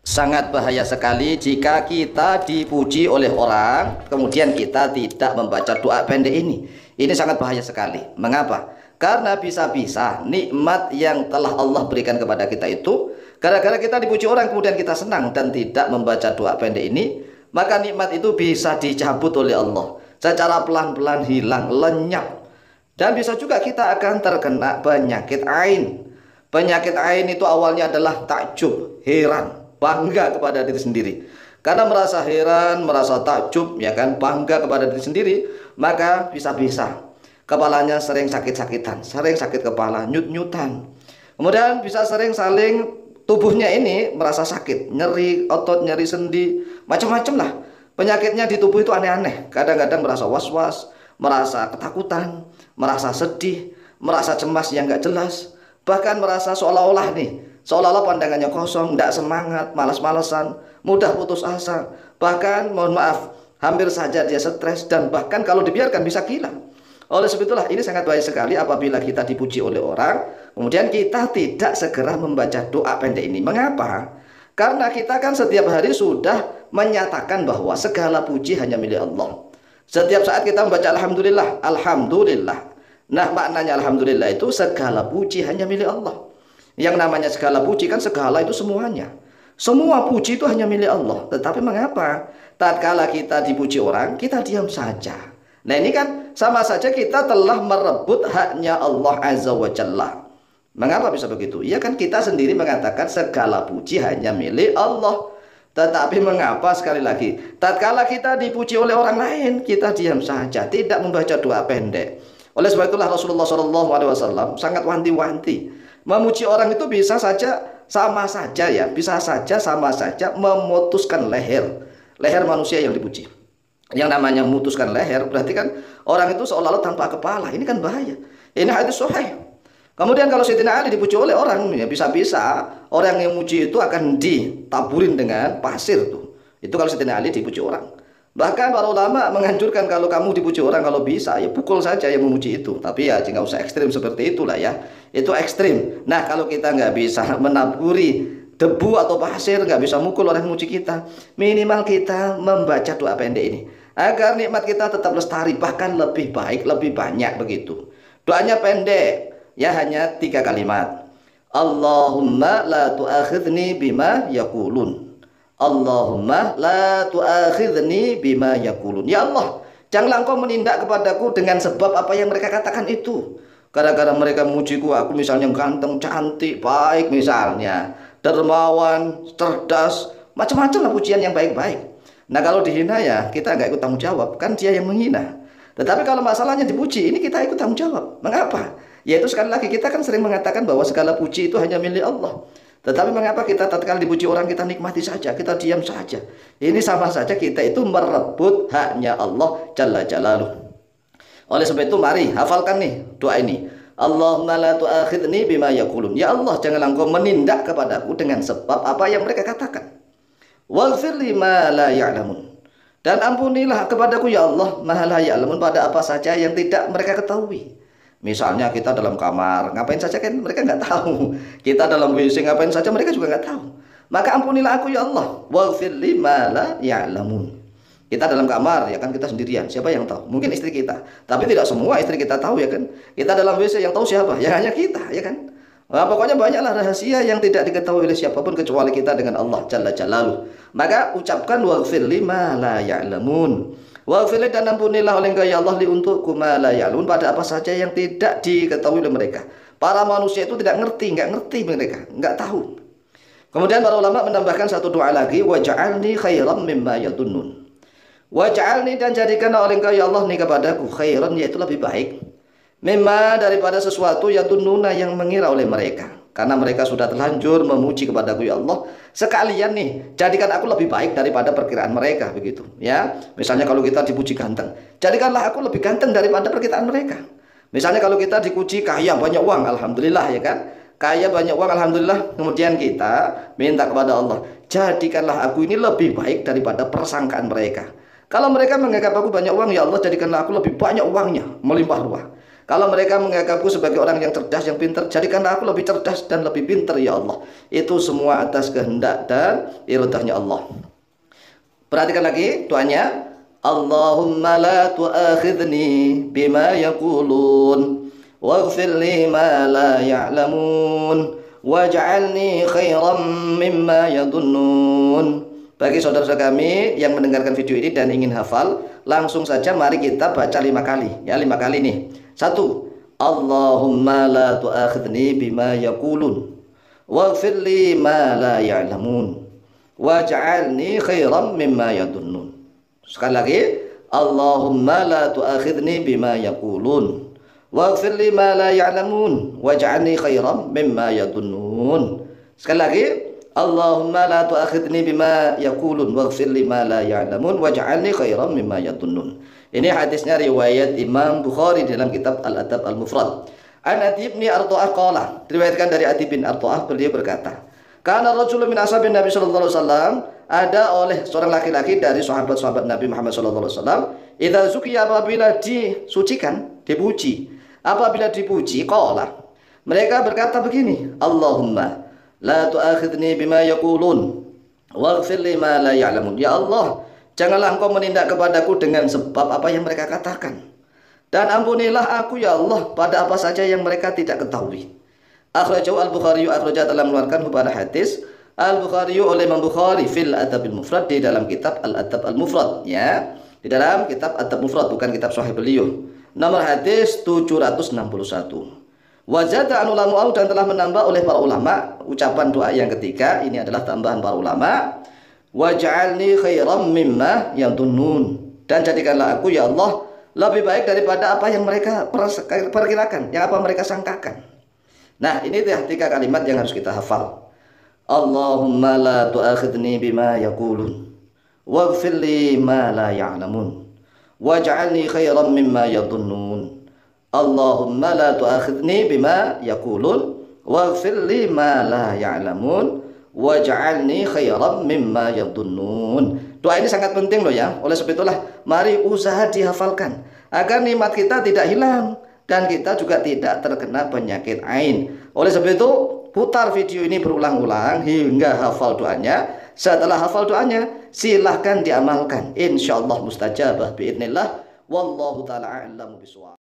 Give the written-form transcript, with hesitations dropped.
Sangat bahaya sekali jika kita dipuji oleh orang, kemudian kita tidak membaca doa pendek ini. Ini sangat bahaya sekali. Mengapa? Karena bisa-bisa nikmat yang telah Allah berikan kepada kita itu, gara-gara kita dipuji orang, kemudian kita senang dan tidak membaca doa pendek ini, maka nikmat itu bisa dicabut oleh Allah. Secara pelan-pelan hilang, lenyap. Dan bisa juga kita akan terkena penyakit ain. Penyakit ain itu awalnya adalah takjub, heran, bangga kepada diri sendiri. Karena merasa heran, merasa takjub, ya kan, bangga kepada diri sendiri, maka bisa-bisa kepalanya sering sakit-sakitan, sering sakit kepala, nyut-nyutan. Kemudian bisa sering saling tubuhnya ini merasa sakit, nyeri otot, nyeri sendi, macam-macam lah. Penyakitnya di tubuh itu aneh-aneh. Kadang-kadang merasa was-was, merasa ketakutan, merasa sedih, merasa cemas yang gak jelas. Bahkan merasa seolah-olah seolah-olah pandangannya kosong, tidak semangat, malas-malesan, mudah putus asa. Bahkan mohon maaf, hampir saja dia stres, dan bahkan kalau dibiarkan bisa gila. Oleh sebab itulah ini sangat bahaya sekali apabila kita dipuji oleh orang, kemudian kita tidak segera membaca doa pendek ini. Mengapa? Karena kita kan setiap hari sudah menyatakan bahwa segala puji hanya milik Allah. Setiap saat kita membaca Alhamdulillah, Alhamdulillah. Nah, maknanya Alhamdulillah itu segala puji hanya milik Allah. Yang namanya segala puji kan segala itu semuanya. Semua puji itu hanya milik Allah. Tetapi mengapa? Tatkala kita dipuji orang, kita diam saja. Nah, ini kan sama saja kita telah merebut haknya Allah Azza wa Jalla. Mengapa bisa begitu? Ya kan kita sendiri mengatakan segala puji hanya milik Allah. Tetapi mengapa sekali lagi? Tatkala kita dipuji oleh orang lain, kita diam saja, tidak membaca doa pendek. Oleh sebab itulah Rasulullah SAW sangat wanti-wanti. Memuji orang itu bisa saja sama saja ya, bisa saja sama saja memutuskan leher manusia yang dipuji. Yang namanya memutuskan leher berarti kan orang itu seolah-olah tanpa kepala. Ini kan bahaya. Ini hadis sahih. Kemudian kalau Sayyidina Ali dipuji oleh orang, ya bisa-bisa orang yang muji itu akan ditaburin dengan pasir tuh. Itu kalau Sayyidina Ali dipuji orang. Bahkan para ulama menganjurkan kalau kamu dipuji orang, kalau bisa ya pukul saja yang memuji itu. Tapi ya nggak usah ekstrim seperti itulah ya. Itu ekstrim. Nah, kalau kita nggak bisa menaburi debu atau pasir, nggak bisa mukul orang yang memuji kita, minimal kita membaca doa pendek ini agar nikmat kita tetap lestari, bahkan lebih baik, lebih banyak begitu. Doanya pendek, ya hanya 3 kalimat. Allahumma la tu'akhidni bima yaqulun. Allahumma la tu'akhidni bima yaqulun. Ya Allah, janganlah engkau menindak kepadaku dengan sebab apa yang mereka katakan itu. Gara-gara mereka memujiku, aku misalnya ganteng, cantik, baik misalnya, dermawan, cerdas, macam-macam lah pujian yang baik-baik. Nah, kalau dihina ya kita nggak ikut tanggung jawab, kan dia yang menghina. Tetapi kalau masalahnya dipuji, ini kita ikut tanggung jawab. Mengapa? Yaitu sekali lagi kita kan sering mengatakan bahwa segala puji itu hanya milik Allah. Tetapi mengapa kita tatkala dipuji orang kita nikmati saja, kita diam saja? Ini sama saja kita itu merebut haknya Allah Jalla Jalaluh. Oleh sebab itu mari hafalkan nih doa ini. Allahumma la tu'akhidni bima yaqulun. Ya Allah, janganlah engkau menindak kepadaku dengan sebab apa yang mereka katakan. Waghfir li ma la ya'lamun. Dan ampunilah kepadaku ya Allah ma la ya'lamun, pada apa saja yang tidak mereka ketahui. Misalnya kita dalam kamar, ngapain saja kan mereka nggak tahu. Kita dalam WC ngapain saja mereka juga nggak tahu. Maka ampunilah aku ya Allah. Waghfir li ma la ya'lamun. Kita dalam kamar, ya kan kita sendirian. Siapa yang tahu? Mungkin istri kita. Tapi tidak semua istri kita tahu, ya kan. Kita dalam WC yang tahu siapa? Ya hanya kita, ya kan. Nah, pokoknya banyaklah rahasia yang tidak diketahui oleh siapapun kecuali kita dengan Allah Jalla Jalaluh. Maka ucapkan waghfir li ma la ya'lamun. Waghfir li, dan ampunilah oleh engkau ya Allah li untukku ma la ya'lamun, pada apa saja yang tidak diketahui oleh mereka. Para manusia itu tidak ngerti, nggak ngerti mereka, nggak tahu. Kemudian para ulama menambahkan satu doa lagi, waj'alni khairan mimma yadunnun. Waj'alni, dan jadikanlah oleh engkau ya Allah nih kepadaku khairan, yaitu lebih baik, mimma, daripada sesuatu yadunnuna yang mengira oleh mereka. Karena mereka sudah terlanjur memuji kepadaku ya Allah, sekalian nih jadikan aku lebih baik daripada perkiraan mereka, begitu ya. Misalnya kalau kita dipuji ganteng, jadikanlah aku lebih ganteng daripada perkiraan mereka. Misalnya kalau kita dipuji kaya banyak uang, alhamdulillah, ya kan, kaya banyak uang, alhamdulillah. Kemudian kita minta kepada Allah, jadikanlah aku ini lebih baik daripada persangkaan mereka. Kalau mereka menganggap aku banyak uang, ya Allah jadikanlah aku lebih banyak uangnya, melimpah ruah. Kalau mereka menganggapku sebagai orang yang cerdas, yang pintar, jadikanlah aku lebih cerdas dan lebih pintar ya Allah. Itu semua atas kehendak dan iradahnya Allah. Perhatikan lagi doanya. Allahumma la tu'akhidni bima yaqulun waghfir li ma la ya'lamun waj'alni khairan mimma yadunnun. Bagi saudara-saudara kami yang mendengarkan video ini dan ingin hafal, langsung saja mari kita baca 5 kali. Ya, 5 kali nih. 1. Allahumma la tu'akhidni bima yaqulun waghfir li ma la ya'lamun waj'alni khairan mimma yadunnun. Sekali lagi, Allahumma la tu'akhidni bima yaqulun waghfir li ma la ya'lamun waj'alni khairan mimma yadunnun. Sekali lagi, Allahumma la tu'akhidni bima yaqulun waghfir li ma la ya'lamun waj'alni khairan mimma yadunnun. Ini hadisnya riwayat Imam Bukhari dalam kitab Al-Adab Al-Mufrad. An Adi bin Arta'ah qala, diriwayatkan dari Adi bin Arta'ah, beliau berkata, karena rajulun min ashabin Nabi sallallahu alaihi wasallam, ada oleh seorang laki-laki dari sahabat-sahabat Nabi Muhammad sallallahu alaihi wasallam, idza zukiya, apabila disucikan, dipuji, apabila dipuji, qala, mereka berkata begini, Allahumma la tu'akhidni bima yaqulun waghfir li ma la ya'lamun. Ya Allah, janganlah engkau menindak kepadaku dengan sebab apa yang mereka katakan, dan ampunilah aku ya Allah pada apa saja yang mereka tidak ketahui. Akhrajahu Al-Bukhari, akhraja telah mengeluarkan pada hadis Al-Bukhari oleh Imam Bukhari fil Adabil Mufrad, di dalam kitab Al-Adab Al-Mufrad, ya, di dalam kitab Adab Mufrad, bukan kitab sahih beliau. Nomor hadis 761. Wajada an ulama, dan telah menambah oleh para ulama ucapan doa yang ketiga. Ini adalah tambahan para ulama. Waj'alni khairam mimma yadunnun, dan jadikanlah aku ya Allah lebih baik daripada apa yang mereka perkirakan, yang apa mereka sangkakan. Nah, ini 3 kalimat yang harus kita hafal. Allahumma la tu'akhidni bima yaqulun waghfir li ma la ya'lamun waj'alni khairan mimma yadunnun. Allahumma la tu'akhidni bima yaqulun waghfir li ma la ya'lamun waj'alni khairan mimma yadunnun. Doa ini sangat penting loh ya. Oleh sebab itulah mari usaha dihafalkan agar nikmat kita tidak hilang dan kita juga tidak terkena penyakit ain. Oleh sebab itu, putar video ini berulang-ulang hingga hafal doanya. Setelah hafal doanya, silahkan diamalkan. Insyaallah mustajabah biidznillah. Wallahu ta'ala a'lamu bishawab.